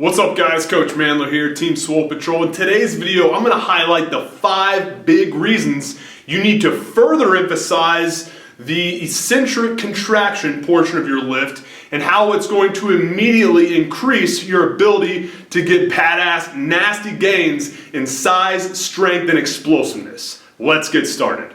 What's up guys, Coach MANdler here, Team Swole Patrol. In today's video, I'm going to highlight the 5 big reasons you need to further emphasize the eccentric contraction portion of your lift and how it's going to immediately increase your ability to get badass, nasty gains in size, strength, and explosiveness. Let's get started.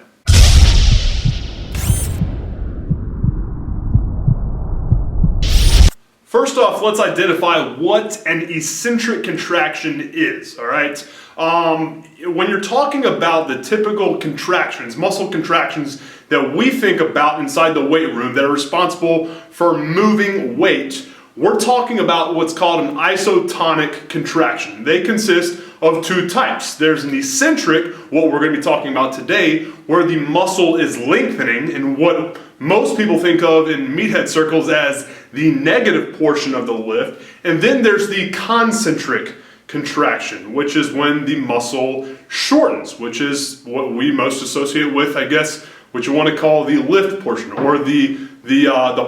First off, let's identify what an eccentric contraction is, all right? When you're talking about the typical contractions, muscle contractions that we think about inside the weight room that are responsible for moving weight, we're talking about what's called an isotonic contraction. They consist of 2 types. There's an eccentric, what we're going to be talking about today, where the muscle is lengthening and what most people think of in meathead circles as the negative portion of the lift. And then there's the concentric contraction, which is when the muscle shortens, which is what we most associate with, I guess, what you want to call the lift portion or the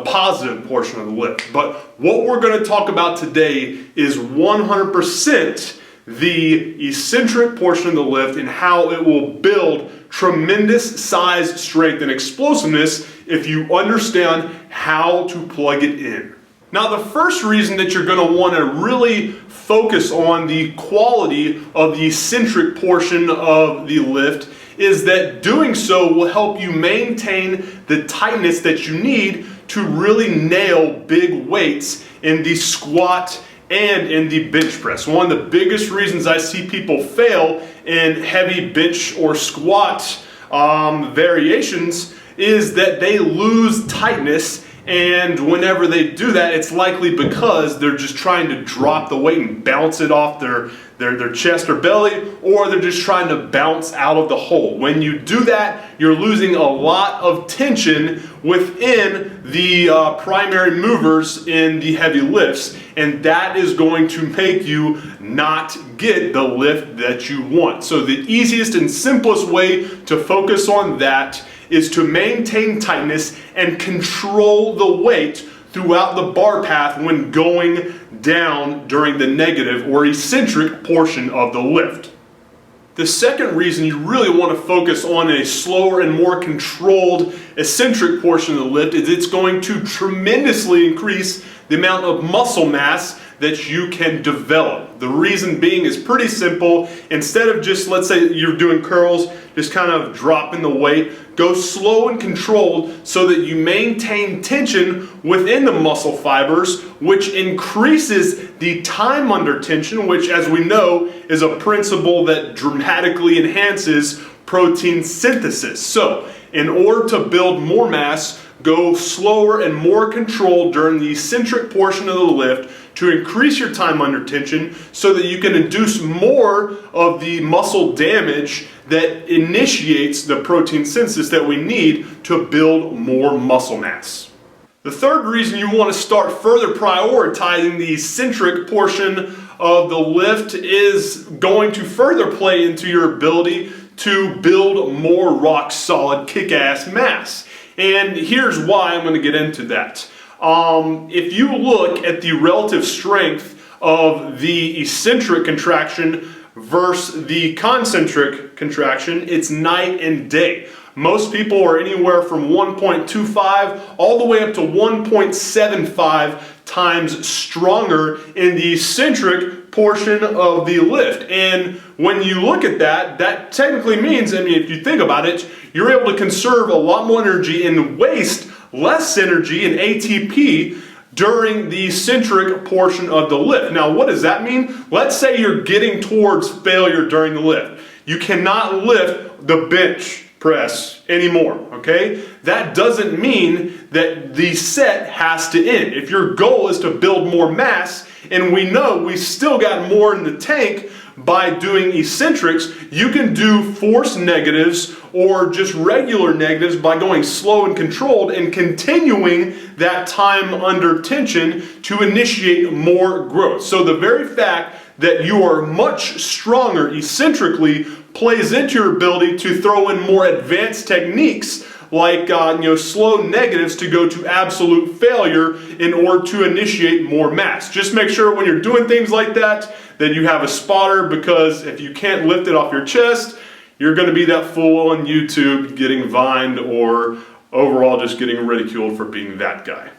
positive portion of the lift. But what we're going to talk about today is 100% the eccentric portion of the lift and how it will build tremendous size, strength, and explosiveness if you understand how to plug it in. Now, the first reason that you're going to want to really focus on the quality of the eccentric portion of the lift is that doing so will help you maintain the tightness that you need to really nail big weights in the squat and in the bench press. One of the biggest reasons I see people fail in heavy bench or squat variations is that they lose tightness, and whenever they do that, it's likely because they're just trying to drop the weight and bounce it off their chest or belly, or they're just trying to bounce out of the hole. When you do that, you're losing a lot of tension within the primary movers in the heavy lifts, and that is going to make you not get the lift that you want. So the easiest and simplest way to focus on that is to maintain tightness and control the weight throughout the bar path when going down during the negative or eccentric portion of the lift. The second reason you really want to focus on a slower and more controlled eccentric portion of the lift is it's going to tremendously increase the amount of muscle mass that you can develop. The reason being is pretty simple. Instead of just, let's say you're doing curls, just kind of dropping the weight, go slow and controlled so that you maintain tension within the muscle fibers, which increases the time under tension, which, as we know, is a principle that dramatically enhances protein synthesis. So, in order to build more mass, go slower and more controlled during the eccentric portion of the lift to increase your time under tension so that you can induce more of the muscle damage that initiates the protein synthesis that we need to build more muscle mass. The third reason you want to start further prioritizing the eccentric portion of the lift is going to further play into your ability to build more rock solid kick-ass mass. And here's why I'm going to get into that. If you look at the relative strength of the eccentric contraction versus the concentric contraction, it's night and day. Most people are anywhere from 1.25 all the way up to 1.75 times stronger in the eccentric portion of the lift. And when you look at that, that technically means, I mean, if you think about it, you're able to conserve a lot more energy and waste less energy in ATP during the eccentric portion of the lift. Now, what does that mean? Let's say you're getting towards failure during the lift. You cannot lift the bench press anymore, okay? That doesn't mean that the set has to end. If your goal is to build more mass, and we know we still got more in the tank by doing eccentrics, you can do force negatives or just regular negatives by going slow and controlled and continuing that time under tension to initiate more growth. So the very fact that you are much stronger eccentrically plays into your ability to throw in more advanced techniques like slow negatives to go to absolute failure in order to initiate more mass. Just make sure when you're doing things like that you have a spotter, because if you can't lift it off your chest, you're going to be that fool on YouTube getting vined or overall just getting ridiculed for being that guy.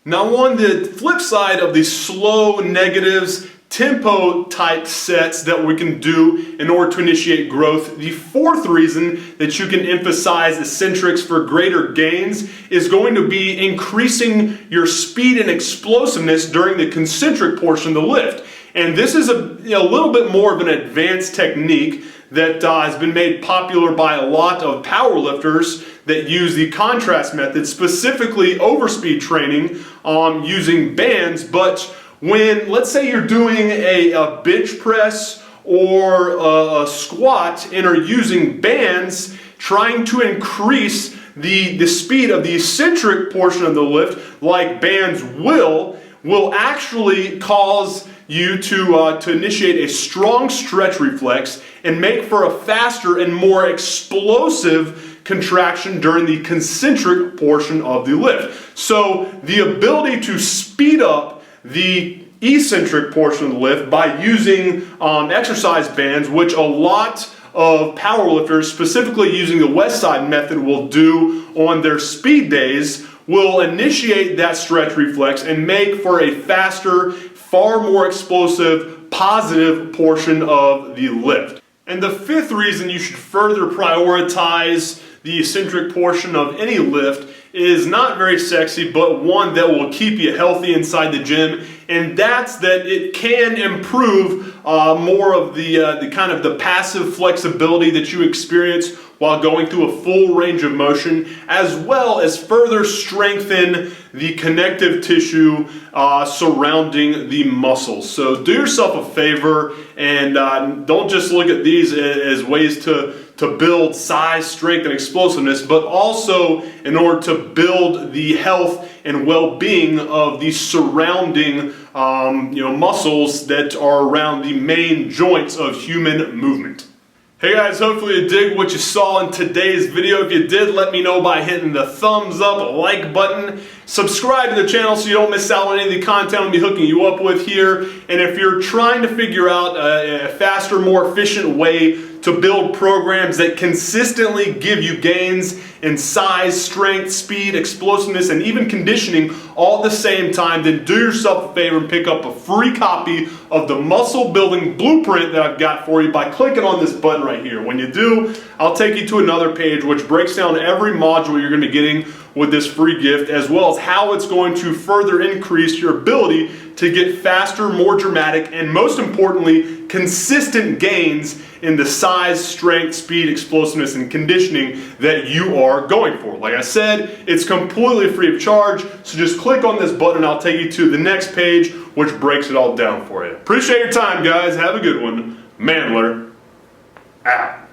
Now, on the flip side of these slow negatives, tempo type sets that we can do in order to initiate growth, the fourth reason that you can emphasize eccentrics for greater gains is going to be increasing your speed and explosiveness during the concentric portion of the lift. And this is a little bit more of an advanced technique that has been made popular by a lot of powerlifters that use the contrast method, specifically overspeed training using bands. But when, let's say you're doing a bench press or a squat and are using bands, trying to increase the speed of the eccentric portion of the lift, like bands will actually cause you to initiate a strong stretch reflex and make for a faster and more explosive contraction during the concentric portion of the lift. So the ability to speed up the eccentric portion of the lift by using exercise bands, which a lot of powerlifters, specifically using the West Side method, will do on their speed days, will initiate that stretch reflex and make for a faster, far more explosive, positive portion of the lift. And the fifth reason you should further prioritize the eccentric portion of any lift is not very sexy, but one that will keep you healthy inside the gym, and that's that it can improve more of the kind of the passive flexibility that you experience while going through a full range of motion, as well as further strengthen the connective tissue surrounding the muscles. So do yourself a favor and don't just look at these as ways to build size, strength, and explosiveness, but also in order to build the health and well-being of the surrounding muscles that are around the main joints of human movement. Hey guys, hopefully you dig what you saw in today's video. If you did, let me know by hitting the thumbs up, like button. Subscribe to the channel so you don't miss out on any of the content I'll be hooking you up with here. And if you're trying to figure out a faster, more efficient way to build programs that consistently give you gains in size, strength, speed, explosiveness, and even conditioning all at the same time, then do yourself a favor and pick up a free copy of the muscle building blueprint that I've got for you by clicking on this button right here. When you do, I'll take you to another page which breaks down every module you're going to be getting with this free gift, as well as how it's going to further increase your ability to get faster, more dramatic, and most importantly, consistent gains in the size, strength, speed, explosiveness, and conditioning that you are going for. Like I said, it's completely free of charge, so just click on this button and I'll take you to the next page which breaks it all down for you. Appreciate your time, guys. Have a good one. MANdler out.